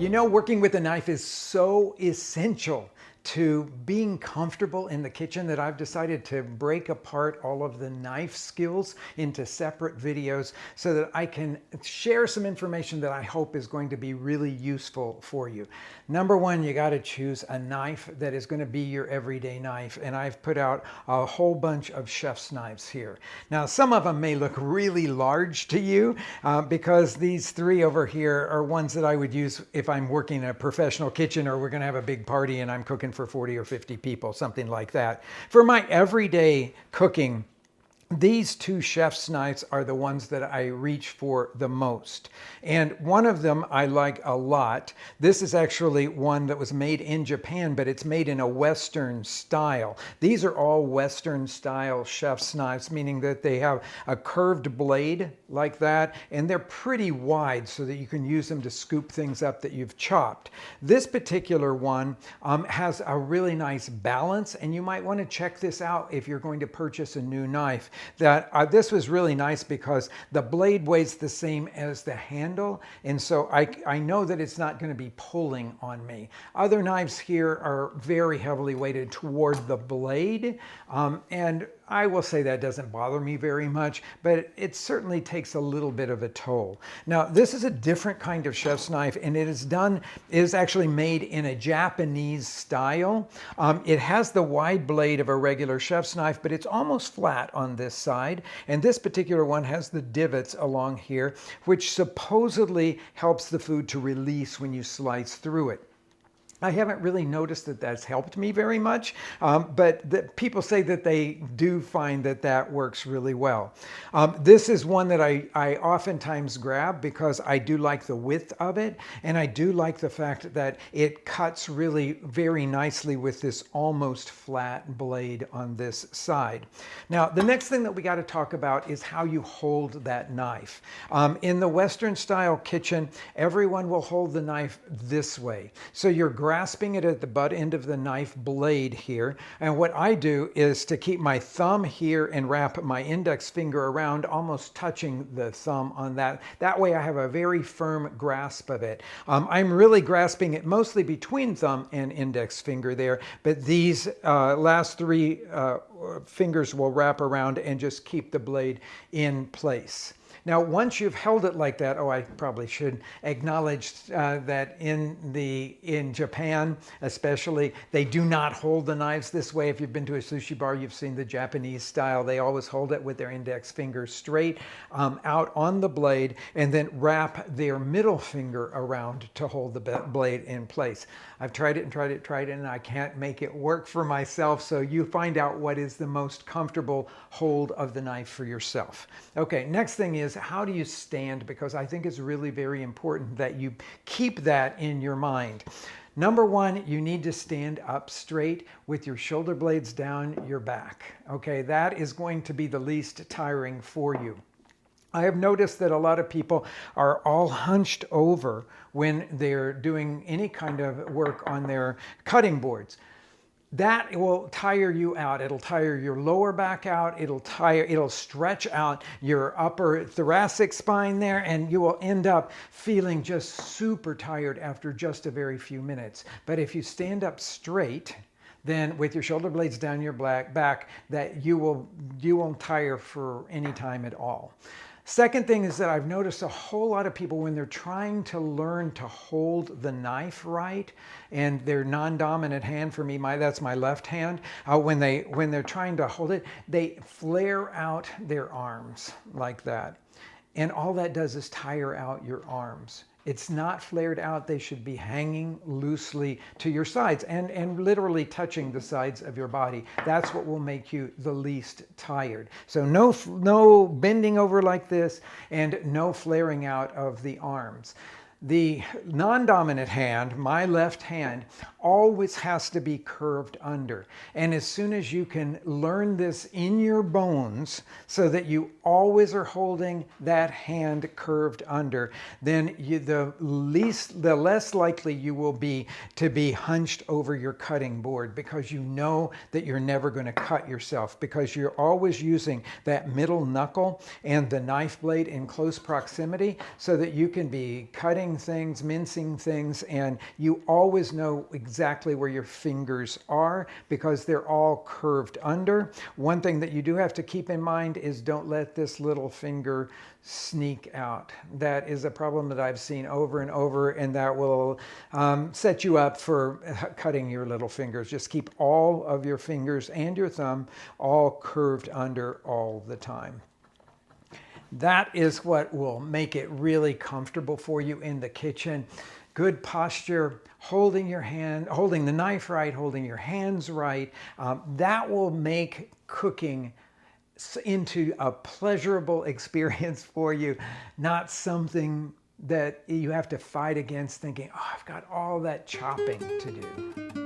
You know, working with a knife is so essential to being comfortable in the kitchen that I've decided to break apart all of the knife skills into separate videos so that I can share some information that I hope is going to be really useful for you. Number one, you got to choose a knife that is going to be your everyday knife. And I've put out a whole bunch of chef's knives here. Now, some of them may look really large to you because these three over here are ones that I would use if I'm working in a professional kitchen or we're going to have a big party and I'm cooking for 40 or 50 people, something like that. For my everyday cooking, these two chef's knives are the ones that I reach for the most. And one of them I like a lot. This is actually one that was made in Japan, but it's made in a Western style. These are all Western style chef's knives, meaning that they have a curved blade like that, and they're pretty wide so that you can use them to scoop things up that you've chopped. This particular one has a really nice balance, and you might want to check this out if you're going to purchase a new knife. This was really nice because the blade weighs the same as the handle, and so I know that it's not going to be pulling on me. Other knives here are very heavily weighted toward the blade, and I will say that doesn't bother me very much, but it certainly takes a little bit of a toll. Now, this is a different kind of chef's knife, and it is actually made in a Japanese style. It has the wide blade of a regular chef's knife, but it's almost flat on this side. And this particular one has the divots along here, which supposedly helps the food to release when you slice through it. I haven't really noticed that that's helped me very much, but people say that they do find that that works really well. This is one that I oftentimes grab because I do like the width of it, and I do like the fact that it cuts really very nicely with this almost flat blade on this side. Now, the next thing that we got to talk about is how you hold that knife. In the Western style kitchen, everyone will hold the knife this way. So you're grasping it at the butt end of the knife blade here. And what I do is to keep my thumb here and wrap my index finger around, almost touching the thumb on that. That way I have a very firm grasp of it. I'm really grasping it mostly between thumb and index finger there, but these last three fingers will wrap around and just keep the blade in place. Now, once you've held it like that, I probably should acknowledge that in Japan, especially, they do not hold the knives this way. If you've been to a sushi bar, you've seen the Japanese style. They always hold it with their index finger straight out on the blade and then wrap their middle finger around to hold the blade in place. I've tried it, and I can't make it work for myself, so you find out what is the most comfortable hold of the knife for yourself. Okay, next thing is, how do you stand? Because I think it's really very important that you keep that in your mind. Number one, you need to stand up straight with your shoulder blades down your back. Okay, that is going to be the least tiring for you. I have noticed that a lot of people are all hunched over when they're doing any kind of work on their cutting boards. That will tire you out. It'll tire your lower back out. It'll stretch out your upper thoracic spine there, and you will end up feeling just super tired after just a very few minutes. But if you stand up straight, then with your shoulder blades down your back, that you won't tire for any time at all. Second thing is that I've noticed a whole lot of people, when they're trying to learn to hold the knife right, and their non-dominant hand, for me, that's my left hand, when they're trying to hold it, they flare out their arms like that. And all that does is tire out your arms. It's not flared out. They should be hanging loosely to your sides and literally touching the sides of your body. That's what will make you the least tired. So no bending over like this, and no flaring out of the arms. The non-dominant hand, my left hand, always has to be curved under. And as soon as you can learn this in your bones so that you always are holding that hand curved under, then the less likely you will be to be hunched over your cutting board, because you know that you're never going to cut yourself, because you're always using that middle knuckle and the knife blade in close proximity so that you can be cutting chopping things, mincing things, and you always know exactly where your fingers are because they're all curved under. One thing that you do have to keep in mind is don't let this little finger sneak out. That is a problem that I've seen over and over, and that will set you up for cutting your little fingers. Just keep all of your fingers and your thumb all curved under all the time. That is what will make it really comfortable for you in the kitchen. Good posture, holding the knife right, holding your hands right. That will make cooking into a pleasurable experience for you, not something that you have to fight against thinking, oh, I've got all that chopping to do.